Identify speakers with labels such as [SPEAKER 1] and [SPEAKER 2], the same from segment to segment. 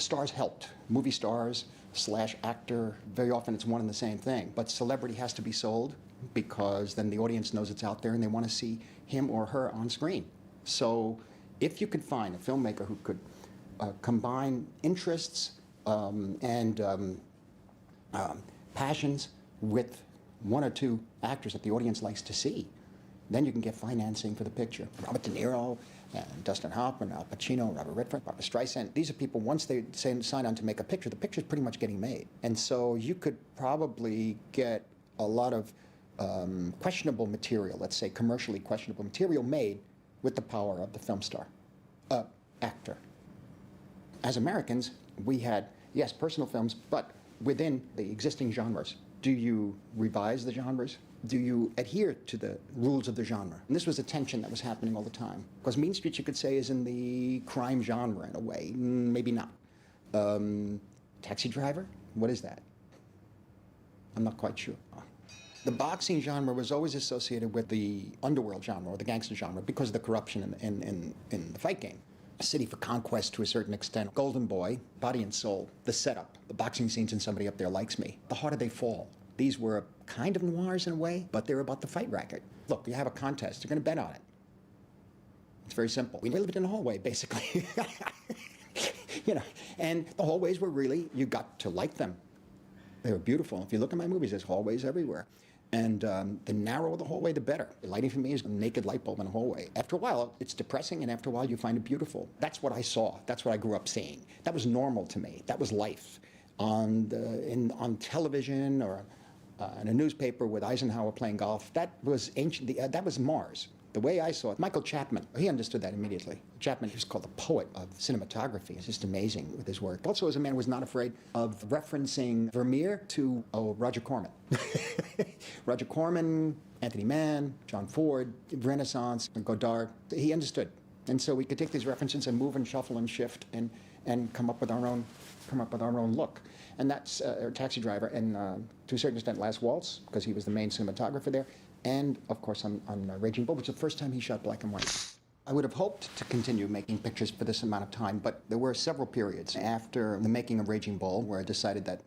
[SPEAKER 1] The stars helped. Movie stars slash actor, very often it's one and the same thing. But celebrity has to be sold because then the audience knows it's out there and they want to see him or her on screen. So if you could find a filmmaker who could combine interests and passions with one or two actors that the audience likes to see, then you can get financing for the picture. Robert De Niro, and Dustin Hoffman, Al Pacino, Robert Redford, Barbra Streisand. These are people, once they sign on to make a picture, the picture's pretty much getting made. And so you could probably get a lot of questionable material, let's say commercially questionable material, made with the power of the film star, actor. As Americans, we had, yes, personal films, but within the existing genres. Do you revise the genres? Do you adhere to the rules of the genre? And this was a tension that was happening all the time. Because Mean Streets, you could say, is in the crime genre in a way. Maybe not. Taxi Driver? What is that? I'm not quite sure. The boxing genre was always associated with the underworld genre or the gangster genre because of the corruption in the fight game. A city for conquest to a certain extent. Golden Boy, Body and Soul, the setup, the boxing scenes and Somebody Up There Likes Me. The Harder They Fall. These were kind of noirs in a way, but they were about the fight racket. Look, you have a contest, you're going to bet on it. It's very simple. We lived in a hallway, basically. You know, and the hallways were really, you got to like them. They were beautiful. If you look at my movies, there's hallways everywhere. And the narrower the hallway, the better. The lighting for me is a naked light bulb in a hallway. After a while, it's depressing, and after a while, you find it beautiful. That's what I saw. That's what I grew up seeing. That was normal to me. That was life. On television or in a newspaper with Eisenhower playing golf, that was ancient. That was Mars. The way I saw it, Michael Chapman, he understood that immediately. Chapman, he was called the poet of cinematography. He's just amazing with his work. Also, as a man who was not afraid of referencing Vermeer to Roger Corman. Roger Corman, Anthony Mann, John Ford, Renaissance, and Godard. He understood. And so we could take these references and move and shuffle and shift and come up with our own look. And that's Taxi Driver and to a certain extent Last Waltz, because he was the main cinematographer there. And of course on Raging Bull, which was the first time he shot black and white. I would have hoped to continue making pictures for this amount of time, but there were several periods after the making of Raging Bull where I decided that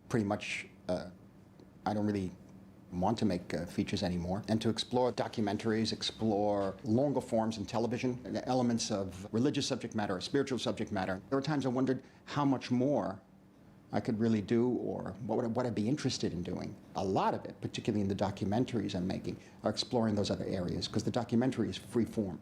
[SPEAKER 1] pretty much I don't really want to make features anymore, and to explore documentaries, explore longer forms in television, elements of religious subject matter or spiritual subject matter. There were times I wondered how much more I could really do, or what I'd be interested in doing. A lot of it, particularly in the documentaries I'm making, are exploring those other areas, because the documentary is free form.